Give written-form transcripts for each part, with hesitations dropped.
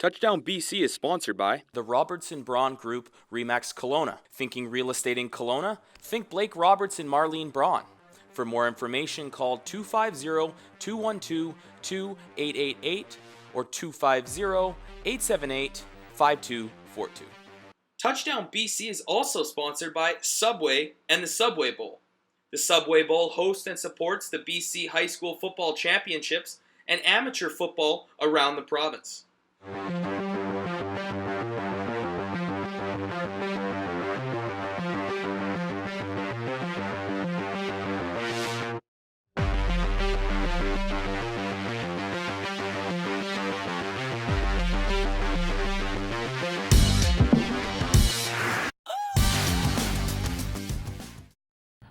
Touchdown BC is sponsored by the Robertson Braun Group, Remax Kelowna. Thinking real estate in Kelowna? Think Blake Robertson, Marlene Braun. For more information, call 250-212-2888 or 250-878-5242. Touchdown BC is also sponsored by Subway and the Subway Bowl. The Subway Bowl hosts and supports the BC High School Football Championships and amateur football around the province.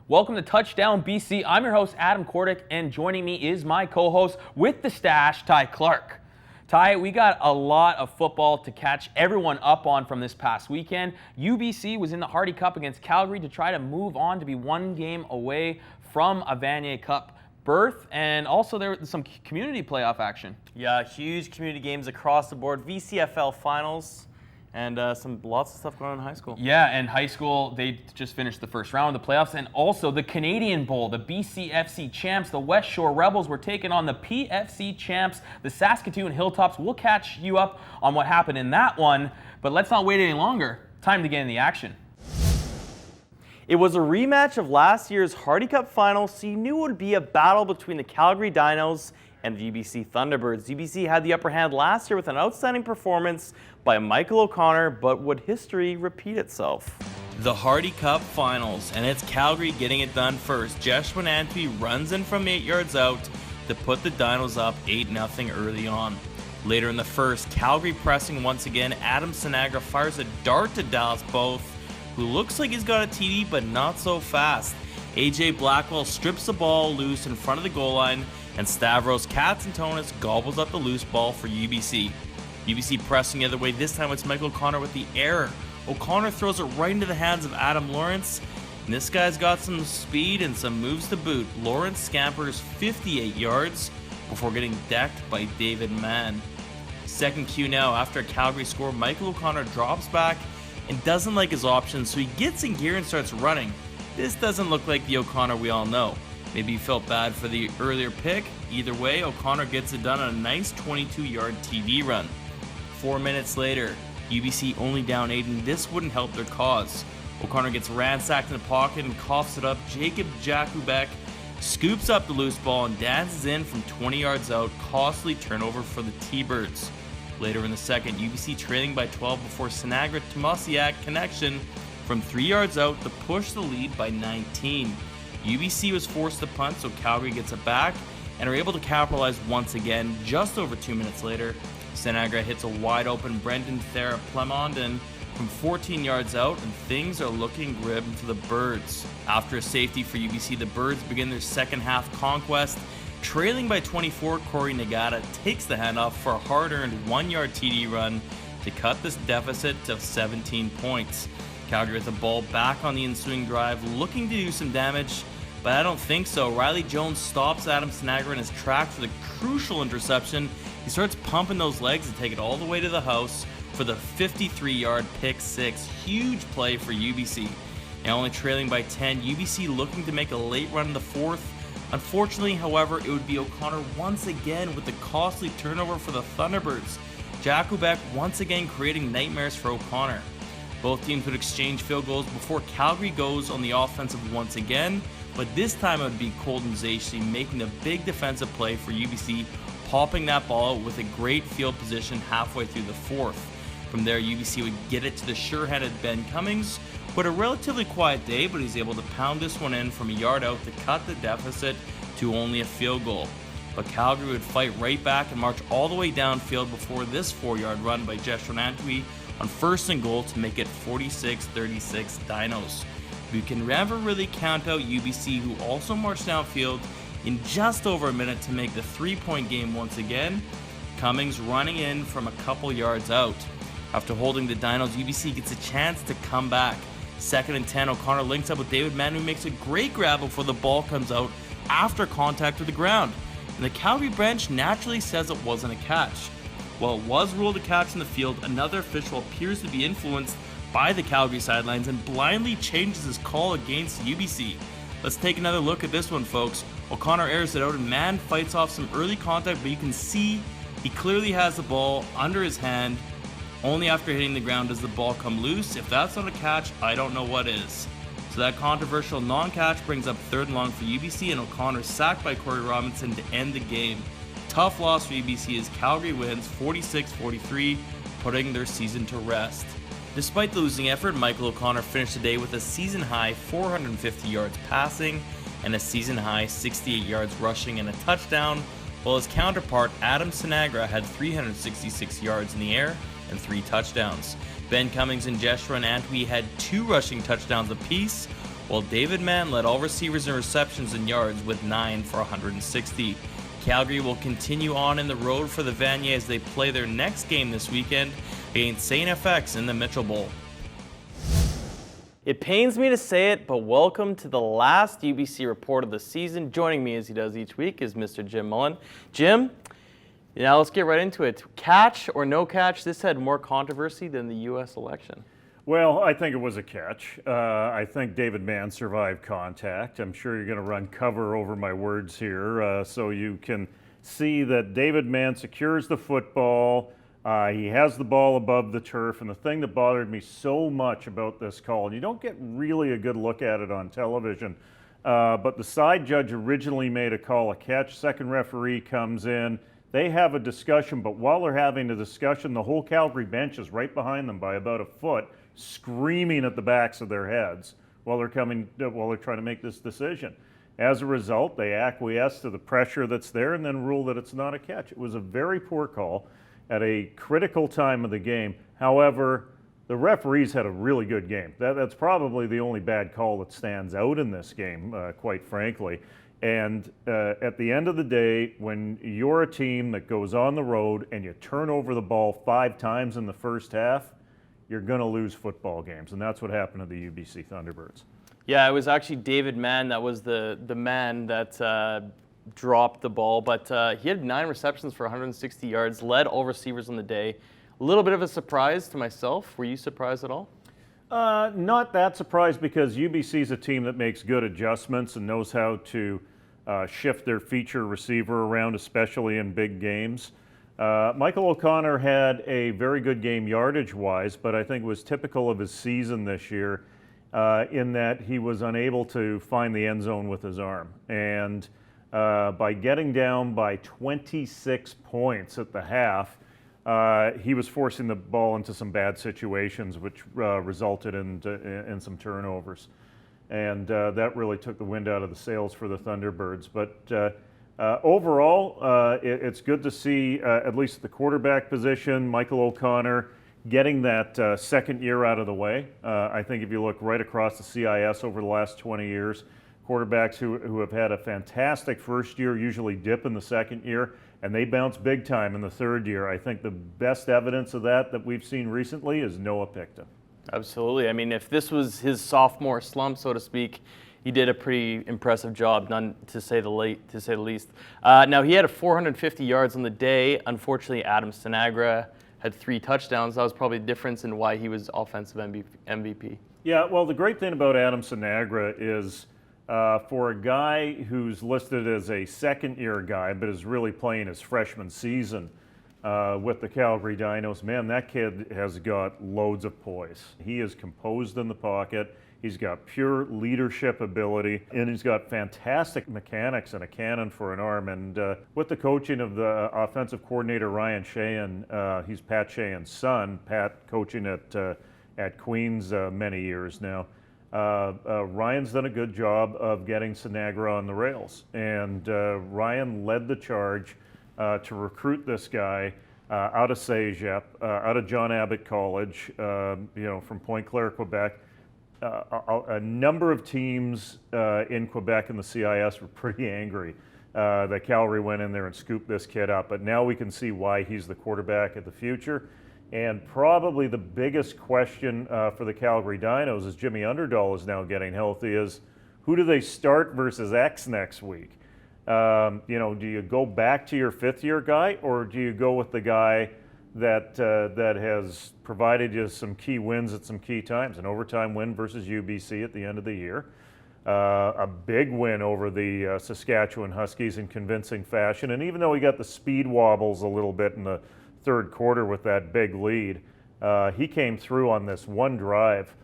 Welcome to Touchdown BC. I'm your host, Adam Kordick, and joining me is my co-host with the stash, Ty Clark. Ty, we got a lot of football to catch everyone up on from this past weekend. UBC was in the Hardy Cup against Calgary to try to move on to be one game away from a Vanier Cup berth, and also there was some community playoff action. Yeah, huge community games across the board, VCFL finals, and lots of stuff going on in high school. Yeah, and high school, they just finished the first round of the playoffs, and also the Canadian Bowl, the BCFC champs, the West Shore Rebels were taking on the PFC champs, the Saskatoon Hilltops. We'll catch you up on what happened in that one, but let's not wait any longer. Time to get in the action. It was a rematch of last year's Hardy Cup final, so you knew it would be a battle between the Calgary Dinos and the UBC Thunderbirds. UBC had the upper hand last year with an outstanding performance by Michael O'Connor, but would history repeat itself? The Hardy Cup Finals, and it's Calgary getting it done first. Joshua Antwi runs in from 8 yards out to put the Dinos up 8-0 early on. Later in the first, Calgary pressing once again. Adam Sinagra fires a dart to Dallas Both, who looks like he's got a TD, but not so fast. AJ Blackwell strips the ball loose in front of the goal line, and Stavros Katsantonis gobbles up the loose ball for UBC. UBC pressing the other way. This time it's Michael O'Connor with the error. O'Connor throws it right into the hands of Adam Lawrence, and this guy's got some speed and some moves to boot. Lawrence scampers 58 yards before getting decked by David Mann. Second cue now. After a Calgary score, Michael O'Connor drops back and doesn't like his options, so he gets in gear and starts running. This doesn't look like the O'Connor we all know. Maybe he felt bad for the earlier pick. Either way, O'Connor gets it done on a nice 22-yard TD run. 4 minutes later, UBC only down 8, and this wouldn't help their cause. O'Connor gets ransacked in the pocket and coughs it up. Jacob Jakubek scoops up the loose ball and dances in from 20 yards out. Costly turnover for the T-Birds. Later in the second, UBC trailing by 12 before Sinagra Tomasiak connection from 3 yards out to push the lead by 19. UBC was forced to punt, so Calgary gets it back and are able to capitalize once again. Just over 2 minutes later, Sinagra hits a wide open Brendan Plemondon from 14 yards out, and things are looking grim for the Birds. After a safety for UBC, the Birds begin their second half conquest. Trailing by 24, Corey Nagata takes the handoff for a hard-earned 1-yard TD run to cut this deficit to 17 points. Calgary with the ball back on the ensuing drive, looking to do some damage, but I don't think so. Riley Jones stops Adam Sinagra in his tracks for the crucial interception. He starts pumping those legs and take it all the way to the house for the 53-yard pick six. Huge play for UBC. Now only trailing by 10, UBC looking to make a late run in the fourth. Unfortunately, however, it would be O'Connor once again with the costly turnover for the Thunderbirds. Jakubek once again creating nightmares for O'Connor. Both teams would exchange field goals before Calgary goes on the offensive once again, but this time it would be Colton Zacy making the big defensive play for UBC, popping that ball out with a great field position halfway through the fourth. From there, UBC would get it to the sure-handed Ben Cummings, who had a relatively quiet day, but he's able to pound this one in from a yard out to cut the deficit to only a field goal. But Calgary would fight right back and march all the way downfield before this 4-yard run by Joshua Antwi on first and goal to make it 46-36 Dinos. We can never really count out UBC, who also marched downfield in just over a minute to make the 3-point game once again. Cummings running in from a couple yards out. After holding the Dinos, UBC gets a chance to come back. Second and 10, O'Connor links up with David Mann, who makes a great grab before the ball comes out after contact with the ground. And the Calgary bench naturally says it wasn't a catch. While it was ruled a catch in the field, another official appears to be influenced by the Calgary sidelines and blindly changes his call against UBC. Let's take another look at this one, folks. O'Connor airs it out and Mann fights off some early contact, but you can see he clearly has the ball under his hand. Only after hitting the ground does the ball come loose. If that's not a catch, I don't know what is. So that controversial non-catch brings up 3rd and long for UBC, and O'Connor sacked by Corey Robinson to end the game. Tough loss for UBC as Calgary wins 46-43, putting their season to rest. Despite the losing effort, Michael O'Connor finished the day with a season-high 450 yards passing and a season-high 68 yards rushing and a touchdown, while his counterpart Adam Sinagra had 366 yards in the air and 3 touchdowns. Ben Cummings and Jeshua Antwi had 2 rushing touchdowns apiece, while David Mann led all receivers in receptions and yards with 9 for 160. Calgary will continue on in the road for the Vanier as they play their next game this weekend against St. FX in the Mitchell Bowl. It pains me to say it, but welcome to the last UBC report of the season. Joining me as he does each week is Mr. Jim Mullen. Jim, now let's get right into it. Catch or no catch, this had more controversy than the U.S. election. Well, I think it was a catch. I think David Mann survived contact. I'm sure you're going to run cover over my words here, so you can see that David Mann secures the football. He has the ball above the turf, and the thing that bothered me so much about this call, and you don't get really a good look at it on television, but the side judge originally made a call a catch. Second referee comes in. They have a discussion, but while they're having a discussion, the whole Calgary bench is right behind them by about a foot, screaming at the backs of their heads while they're trying to make this decision. As a result, they acquiesce to the pressure that's there and then rule that it's not a catch. It was a very poor call at a critical time of the game. However, the referees had a really good game. That's probably the only bad call that stands out in this game, quite frankly. And at the end of the day, when you're a team that goes on the road and you turn over the ball 5 times in the first half, you're going to lose football games. And that's what happened to the UBC Thunderbirds. Yeah, it was actually David Mann that was the man that dropped the ball, but he had 9 receptions for 160 yards, led all receivers on the day. A little bit of a surprise to myself. Were you surprised at all? Not that surprised, because UBC is a team that makes good adjustments and knows how to shift their feature receiver around, especially in big games. Michael O'Connor had a very good game yardage-wise, but I think it was typical of his season this year in that he was unable to find the end zone with his arm. And by getting down by 26 points at the half, he was forcing the ball into some bad situations, which resulted in some turnovers. And that really took the wind out of the sails for the Thunderbirds. But overall, it's good to see, at least at the quarterback position, Michael O'Connor getting that second year out of the way. I think if you look right across the CIS over the last 20 years, quarterbacks who have had a fantastic first year usually dip in the second year, and they bounce big time in the third year. I think the best evidence of that we've seen recently is Noah Picta. Absolutely. I mean, if this was his sophomore slump, so to speak, he did a pretty impressive job, none to say the least. Now, he had 450 yards on the day. Unfortunately, Adam Sinagra had 3 touchdowns. That was probably the difference in why he was offensive MVP. Yeah, well, the great thing about Adam Sinagra is for a guy who's listed as a second-year guy but is really playing his freshman season with the Calgary Dinos, man, that kid has got loads of poise. He is composed in the pocket. He's got pure leadership ability, and he's got fantastic mechanics and a cannon for an arm. And with the coaching of the offensive coordinator, Ryan Sheehan, he's Pat Sheehan's son, Pat coaching at Queens many years now. Ryan's done a good job of getting Sinagra on the rails. And Ryan led the charge to recruit this guy out of CJFL, out of John Abbott College, from Pointe Claire, Quebec. A number of teams in Quebec and the CIS were pretty angry that Calgary went in there and scooped this kid up. But now we can see why he's the quarterback of the future. And probably the biggest question for the Calgary Dinos, as Jimmy Underdahl is now getting healthy, is who do they start versus X next week? Do you go back to your 5th-year guy, or do you go with the guy that has provided you some key wins at some key times. An overtime win versus UBC at the end of the year. A big win over the Saskatchewan Huskies in convincing fashion. And even though he got the speed wobbles a little bit in the third quarter with that big lead, he came through on this one drive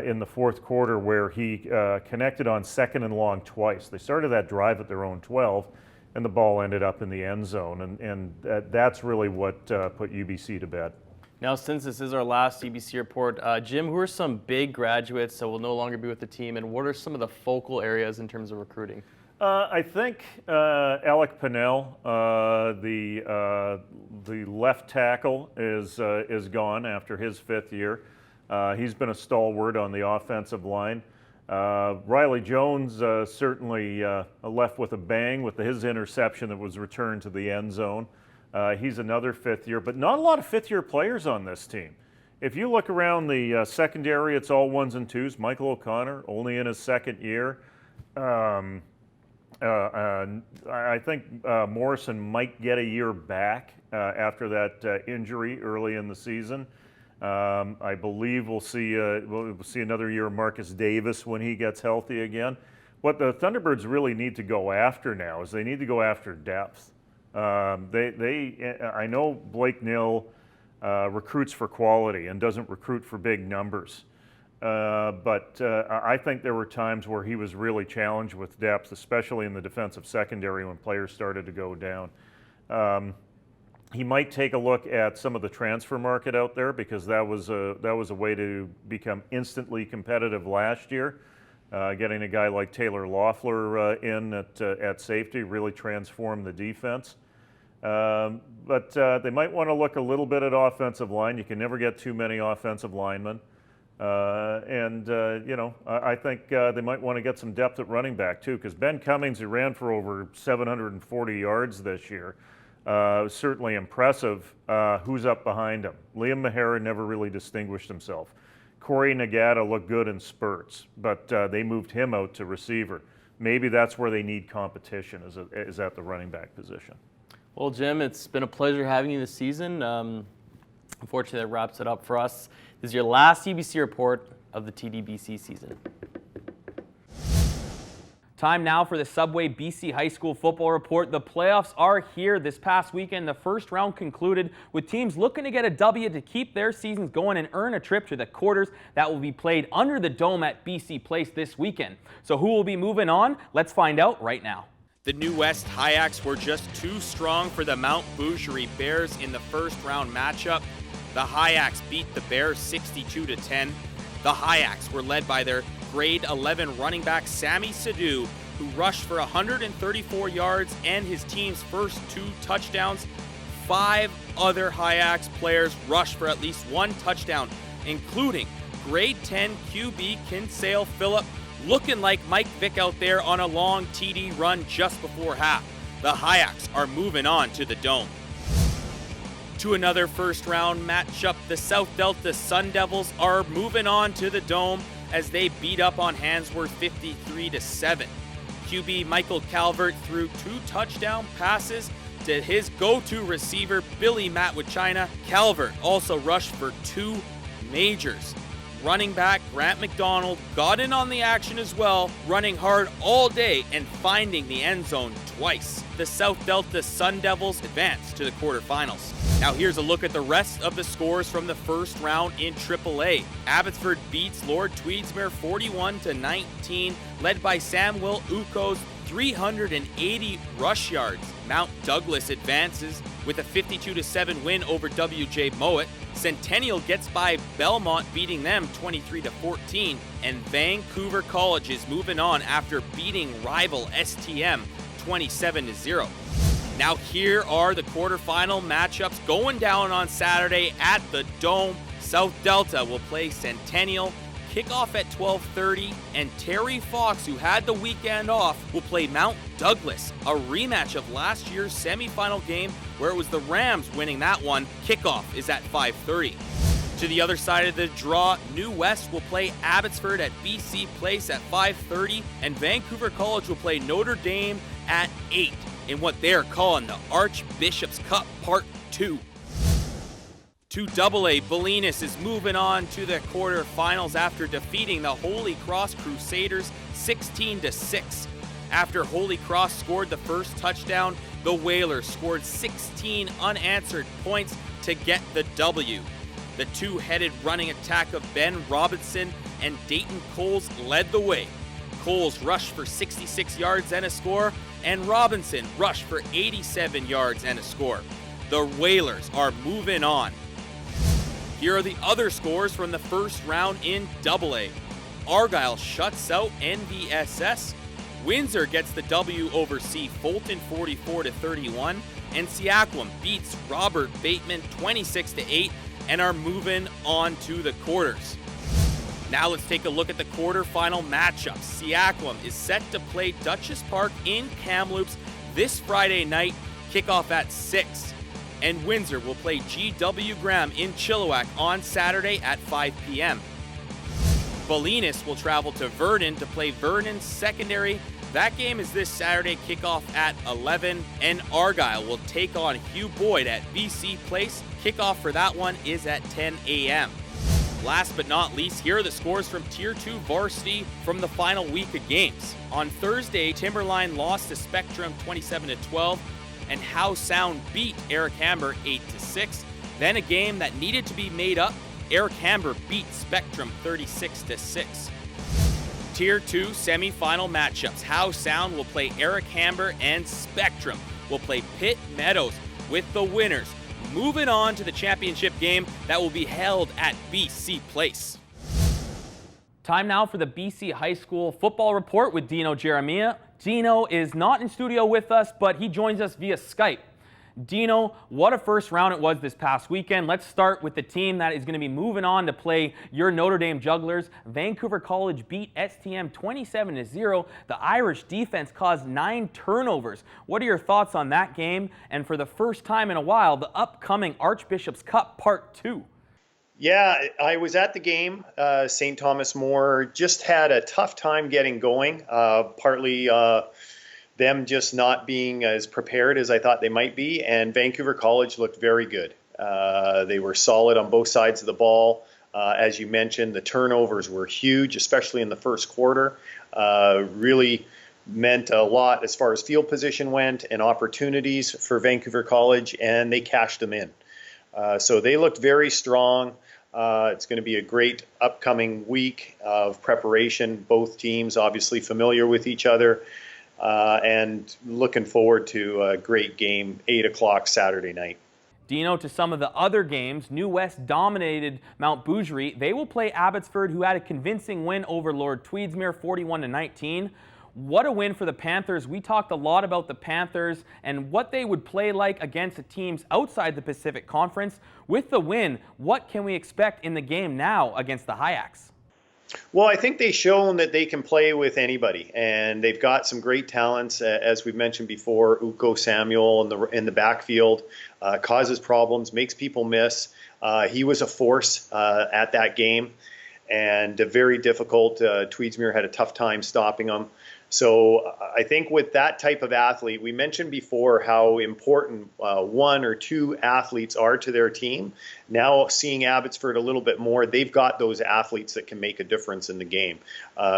in the fourth quarter where he connected on 2nd and long twice. They started that drive at their own 12, and the ball ended up in the end zone. And that's really what put UBC to bed. Now, since this is our last UBC report, Jim, who are some big graduates that will no longer be with the team, and what are some of the focal areas in terms of recruiting? I think Alec Pinnell, the left tackle, is gone after his 5th year. He's been a stalwart on the offensive line. Riley Jones certainly left with a bang with his interception that was returned to the end zone. He's another 5th year, but not a lot of 5th-year players on this team. If you look around the secondary, it's all 1s and 2s. Michael O'Connor, only in his 2nd year. I think Morrison might get a year back after that injury early in the season. I believe we'll see another year of Marcus Davis when he gets healthy again. What the Thunderbirds really need to go after now is they need to go after depth. I know Blake Nill recruits for quality and doesn't recruit for big numbers. But I think there were times where he was really challenged with depth, especially in the defensive secondary when players started to go down. He might take a look at some of the transfer market out there because that was a way to become instantly competitive last year. Getting a guy like Taylor Loeffler in at safety really transformed the defense. But they might want to look a little bit at offensive line. You can never get too many offensive linemen. I think they might want to get some depth at running back too, because Ben Cummings, who ran for over 740 yards this year, was certainly impressive. Who's up behind him? Liam Mahara never really distinguished himself. Corey Nagata looked good in spurts, but they moved him out to receiver. Maybe that's where they need competition, is at the running back position. Well, Jim, it's been a pleasure having you this season. Unfortunately, that wraps it up for us. This is your last UBC report of the TDBC season. Time now for the Subway BC High School Football Report. The playoffs are here. This past weekend, the first round concluded with teams looking to get a W to keep their seasons going and earn a trip to the quarters that will be played under the dome at BC Place this weekend. So who will be moving on? Let's find out right now. The New West Hayaks were just too strong for the Mount Boucherie Bears in the first round matchup. The Hayaks beat the Bears 62-10. The Hayaks were led by their grade 11 running back Sammy Sadhu, who rushed for 134 yards and his team's first 2 touchdowns. 5 other Hayaks players rushed for at least 1 touchdown, including grade 10 QB Kinsale Phillip, looking like Mike Vick out there on a long TD run just before half. The Hayaks are moving on to the Dome. To another first round matchup, the South Delta Sun Devils are moving on to the Dome as they beat up on Handsworth 53-7. QB Michael Calvert threw 2 touchdown passes to his go-to receiver Billy Matwachina. Calvert also rushed for 2 majors. Running back Grant McDonald got in on the action as well, running hard all day and finding the end zone twice. The South Delta Sun Devils advance to the quarterfinals. Now here's a look at the rest of the scores from the first round in AAA. Abbotsford beats Lord Tweedsmuir 41-19, led by Samuel Uko's 380 rush yards. Mount Douglas advances with a 52-7 win over WJ Mowat. Centennial gets by Belmont, beating them 23-14, and Vancouver College is moving on after beating rival STM 27-0. Now here are the quarterfinal matchups going down on Saturday at the Dome. South Delta will play Centennial. Kickoff at 12:30, and Terry Fox, who had the weekend off, will play Mount Douglas, a rematch of last year's semifinal game where it was the Rams winning that one. Kickoff is at 5:30. To the other side of the draw, New West will play Abbotsford at BC Place at 5:30, and Vancouver College will play Notre Dame at 8 in what they're calling the Archbishop's Cup Part 2. To AA, Bolinas is moving on to the quarterfinals after defeating the Holy Cross Crusaders 16-6. After Holy Cross scored the first touchdown, the Whalers scored 16 unanswered points to get the W. The two-headed running attack of Ben Robinson and Dayton Coles led the way. Coles rushed for 66 yards and a score, and Robinson rushed for 87 yards and a score. The Whalers are moving on. Here are the other scores from the first round in AA. Argyle shuts out NVSS. Windsor gets the W over C Fulton 44-31, and Seaquam beats Robert Bateman 26-8 and are moving on to the quarters. Now let's take a look at the quarterfinal matchups. Seaquam is set to play Duchess Park in Kamloops this Friday night, kickoff at 6. And Windsor will play G.W. Graham in Chilliwack on Saturday at 5 p.m. Bolinas will travel to Vernon to play Vernon Secondary. That game is this Saturday, kickoff at 11. And Argyle will take on Hugh Boyd at BC Place. Kickoff for that one is at 10 a.m. Last but not least, here are the scores from Tier 2 varsity from the final week of games. On Thursday, Timberline lost to Spectrum 27-12. And Howe Sound beat Eric Hamber 8-6. Then a game that needed to be made up, Eric Hamber beat Spectrum 36-6. Tier 2 semifinal matchups. Howe Sound will play Eric Hamber and Spectrum will play Pitt Meadows, with the winners moving on to the championship game that will be held at BC Place. Time now for the BC High School Football Report with Dino Jeremiah. Dino is not in studio with us, but he joins us via Skype. Dino, what a first round it was this past weekend. Let's start with the team that is going to be moving on to play your Notre Dame Jugglers. Vancouver College beat STM 27-0. The Irish defense caused 9 turnovers. What are your thoughts on that game? And for the first time in a while, the upcoming Archbishop's Cup Part 2. Yeah, I was at the game. St. Thomas More just had a tough time getting going, partly them just not being as prepared as I thought they might be, and Vancouver College looked very good. They were solid on both sides of the ball. As you mentioned, the turnovers were huge, especially in the first quarter. Really meant a lot as far as field position went and opportunities for Vancouver College, and they cashed them in. So they looked very strong. It's going to be a great upcoming week of preparation. Both teams obviously familiar with each other, and looking forward to a great game, 8 o'clock Saturday night. Dino, to some of the other games, New West dominated Mount Bougere. They will play Abbotsford, who had a convincing win over Lord Tweedsmuir 41-19. What a win for the Panthers. We talked a lot about the Panthers and what they would play like against the teams outside the Pacific Conference. With the win, what can we expect in the game now against the Hyaks? Well, I think they've shown that they can play with anybody, and they've got some great talents, as we've mentioned before. Uko Samuel in the backfield causes problems, makes people miss. He was a force at that game, and very difficult. Tweedsmuir had a tough time stopping him. So I think with that type of athlete, we mentioned before how important 1 or 2 athletes are to their team. Now seeing Abbotsford a little bit more, they've got those athletes that can make a difference in the game.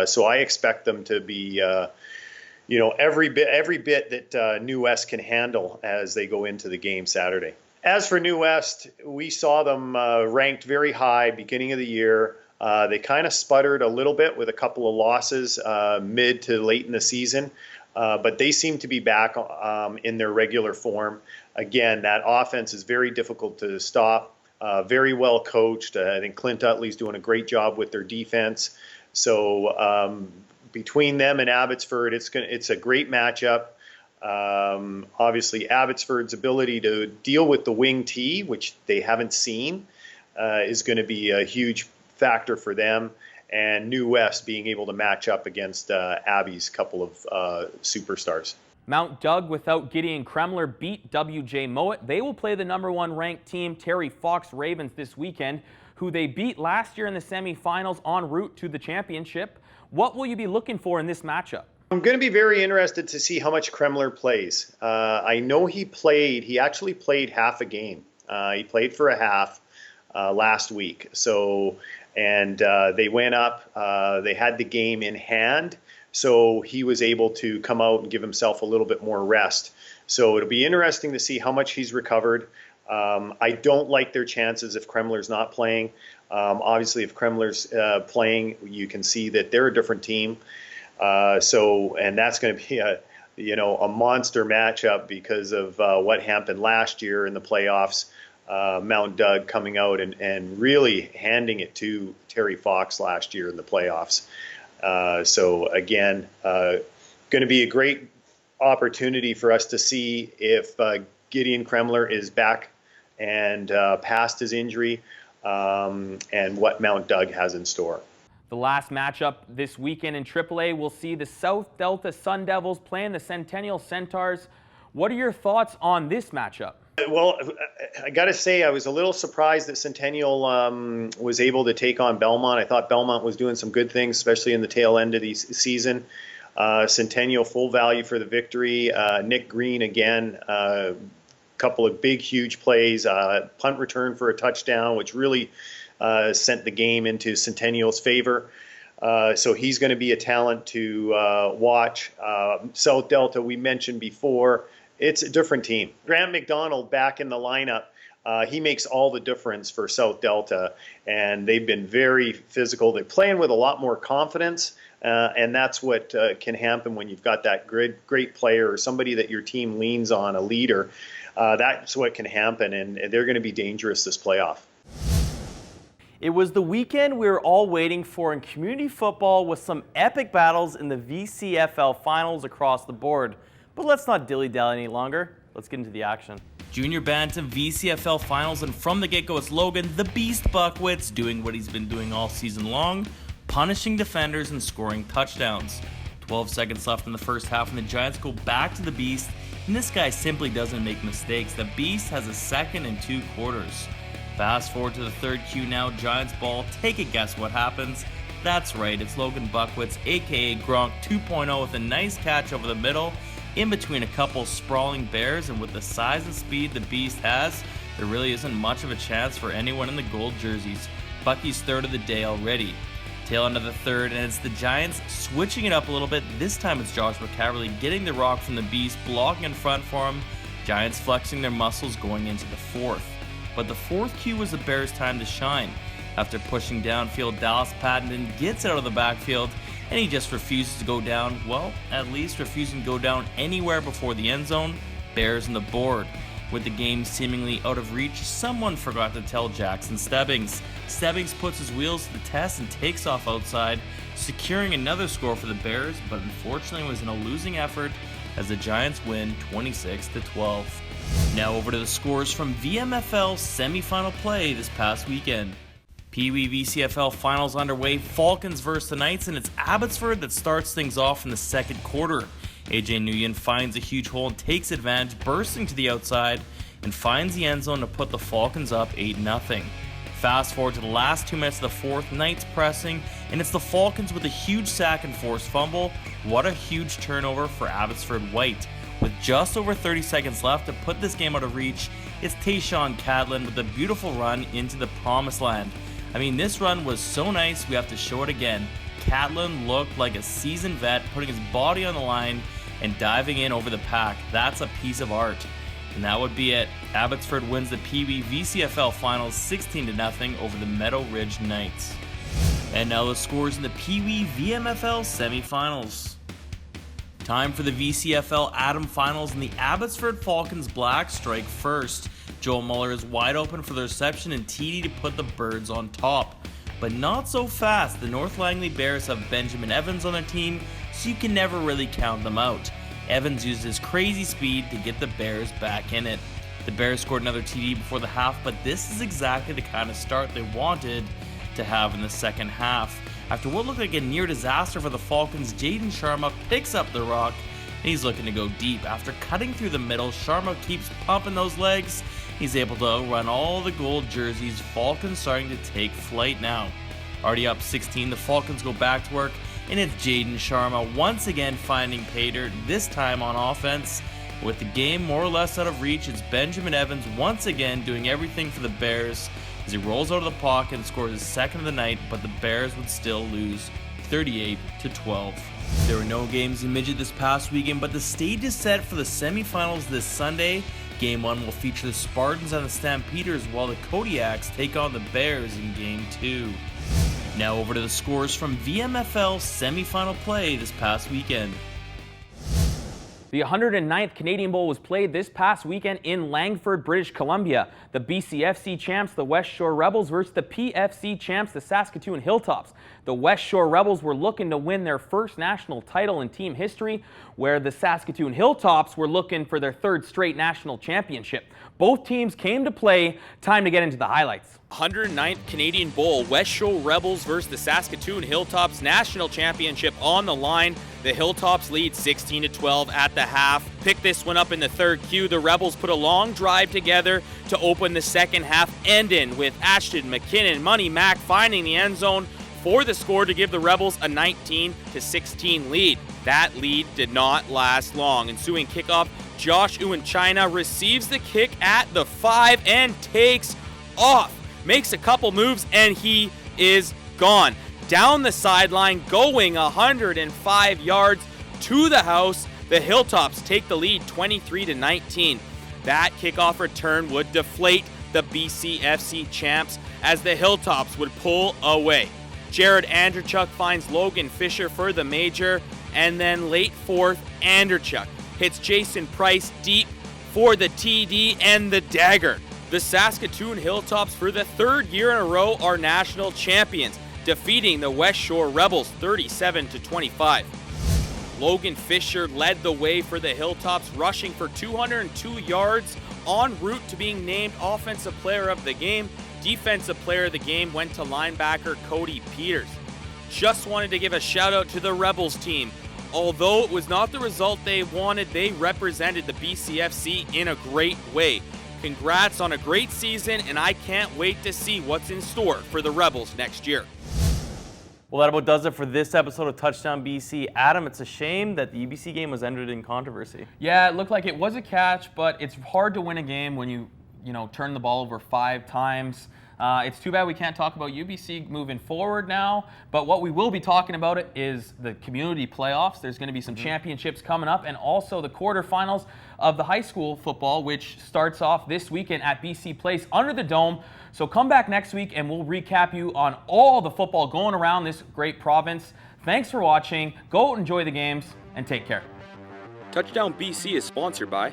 So I expect them to be, every bit that New West can handle as they go into the game Saturday. As for New West, we saw them ranked very high beginning of the year. They kind of sputtered a little bit with a couple of losses mid to late in the season, but they seem to be back in their regular form. Again, that offense is very difficult to stop, very well coached. I think Clint Utley's doing a great job with their defense. So between them and Abbotsford, it's a great matchup. Obviously, Abbotsford's ability to deal with the wing T, which they haven't seen, is going to be a huge factor for them, and New West being able to match up against Abbey's couple of superstars. Mount Doug, without Gideon Kremler, beat WJ Mowat. They will play the #1 ranked team, Terry Fox Ravens, this weekend, who they beat last year in the semifinals en route to the championship. What will you be looking for in this matchup? I'm going to be very interested to see how much Kremler plays. I know he actually played half a game. He played for a half. last week. So, and they went up. They had the game in hand, so he was able to come out and give himself a little bit more rest. So it'll be interesting to see how much he's recovered. I don't like their chances if Kremler's not playing. Obviously, if Kremler's playing, you can see that they're a different team. And that's going to be a monster matchup because of what happened last year in the playoffs. Mount Doug coming out and really handing it to Terry Fox last year in the playoffs. So again, going to be a great opportunity for us to see if Gideon Kremler is back and past his injury, and what Mount Doug has in store. The last matchup this weekend in AAA will see the South Delta Sun Devils playing the Centennial Centaurs. What are your thoughts on this matchup? Well, I got to say, I was a little surprised that Centennial was able to take on Belmont. I thought Belmont was doing some good things, especially in the tail end of the season. Centennial full value for the victory. Nick Green again, a couple of big, huge plays, punt return for a touchdown, which really sent the game into Centennial's favor. So he's going to be a talent to watch. South Delta, we mentioned before, it's a different team. Grant McDonald back in the lineup. He makes all the difference for South Delta, and they've been very physical. They're playing with a lot more confidence, and that's what can happen when you've got that great player or somebody that your team leans on, a leader. That's what can happen, and they're going to be dangerous this playoff. It was the weekend we were all waiting for in community football with some epic battles in the VCFL finals across the board. But let's not dilly-dally any longer. Let's get into the action. Junior Bantam VCFL finals, and from the get-go it's Logan, the Beast Buckwitz, doing what he's been doing all season long, punishing defenders and scoring touchdowns. 12 seconds left in the first half and the Giants go back to the Beast, and this guy simply doesn't make mistakes. The Beast has a second and 2 quarters. Fast forward to the third Q now, Giants ball. Take a guess what happens. That's right, it's Logan Buckwitz, aka Gronk 2.0, with a nice catch over the middle, in between a couple sprawling Bears, and with the size and speed the Beast has, there really isn't much of a chance for anyone in the gold jerseys. Bucky's third of the day already. Tail end of the third, and it's the Giants switching it up a little bit. This time it's Joshua Caverly getting the rock from the Beast, blocking in front for him. Giants flexing their muscles going into the fourth. But the fourth Q was the Bears' time to shine. After pushing downfield, Dallas Pattenden gets it out of the backfield, and he just refuses to go down, well, at least refusing to go down anywhere before the end zone. Bears on the board. With the game seemingly out of reach, someone forgot to tell Jackson Stebbings. Stebbings puts his wheels to the test and takes off outside, securing another score for the Bears, but unfortunately was in a losing effort as the Giants win 26-12. Now over to the scores from VMFL semifinal play this past weekend. Pee Wee VCFL finals underway, Falcons versus the Knights, and it's Abbotsford that starts things off in the second quarter. AJ Nguyen finds a huge hole and takes advantage, bursting to the outside, and finds the end zone to put the Falcons up 8-0. Fast forward to the last 2 minutes of the fourth, Knights pressing, and it's the Falcons with a huge sack and forced fumble. What a huge turnover for Abbotsford White. With just over 30 seconds left to put this game out of reach, it's Tayshawn Cadlin with a beautiful run into the promised land. I mean, this run was so nice, we have to show it again. Catlin looked like a seasoned vet, putting his body on the line and diving in over the pack. That's a piece of art. And that would be it. Abbotsford wins the Pee Wee VCFL finals 16-0 over the Meadow Ridge Knights. And now the scores in the Pee Wee VMFL semifinals. Time for the VCFL Atom finals, and the Abbotsford Falcons Black strike first. Joel Muller is wide open for the reception and TD to put the Birds on top. But not so fast. The North Langley Bears have Benjamin Evans on their team, so you can never really count them out. Evans used his crazy speed to get the Bears back in it. The Bears scored another TD before the half, but this is exactly the kind of start they wanted to have in the second half. After what looked like a near disaster for the Falcons, Jaden Sharma picks up the rock, and he's looking to go deep. After cutting through the middle, Sharma keeps pumping those legs. He's able to outrun all the gold jerseys. Falcons starting to take flight now. Already up 16, the Falcons go back to work, and it's Jaden Sharma once again finding pay dirt, this time on offense. With the game more or less out of reach, it's Benjamin Evans once again doing everything for the Bears. as he rolls out of the pocket and scores his second of the night, but the Bears would still lose 38-12. There were no games in midget this past weekend, but the stage is set for the semifinals this Sunday. Game 1 will feature the Spartans and the Stampeders, while the Kodiaks take on the Bears in Game 2. Now over to the scores from VMFL semifinal play this past weekend. The 109th Canadian Bowl was played this past weekend in Langford, British Columbia. The BCFC champs, the West Shore Rebels, versus the PFC champs, the Saskatoon Hilltops. The West Shore Rebels were looking to win their first national title in team history, where the Saskatoon Hilltops were looking for their third straight national championship. Both teams came to play. Time to get into the highlights. 109th Canadian Bowl, West Shore Rebels versus the Saskatoon Hilltops, national championship on the line. The Hilltops lead 16-12 at the half. Pick this one up in the third Q. The Rebels put a long drive together to open the second half, ending with Ashton McKinnon, Money Mac finding the end zone for the score to give the Rebels a 19-16 lead. That lead did not last long. Ensuing kickoff, Josh Uwanchina receives the kick at the 5 and takes off. Makes a couple moves and he is gone. Down the sideline, going 105 yards to the house. The Hilltops take the lead 23-19. That kickoff return would deflate the BCFC champs as the Hilltops would pull away. Jared Anderchuk finds Logan Fisher for the major, and then late fourth, Anderchuk hits Jason Price deep for the TD and the dagger. The Saskatoon Hilltops, for the third year in a row, are national champions, defeating the West Shore Rebels 37-25. Logan Fisher led the way for the Hilltops, rushing for 202 yards, en route to being named Offensive Player of the Game. Defensive Player of the Game went to linebacker Cody Peters. Just wanted to give a shout out to the Rebels team. Although it was not the result they wanted, they represented the BCFC in a great way. Congrats on a great season, and I can't wait to see what's in store for the Rebels next year. Well, that about does it for this episode of Touchdown BC. Adam, it's a shame that the UBC game was ended in controversy. Yeah, it looked like it was a catch, but it's hard to win a game when you turn the ball over 5 times. It's too bad we can't talk about UBC moving forward now, but what we will be talking about it is the community playoffs. There's going to be some championships coming up, and also the quarterfinals of the high school football, which starts off this weekend at BC Place under the Dome. So come back next week and we'll recap you on all the football going around this great province. Thanks for watching. Go enjoy the games and take care. Touchdown BC is sponsored by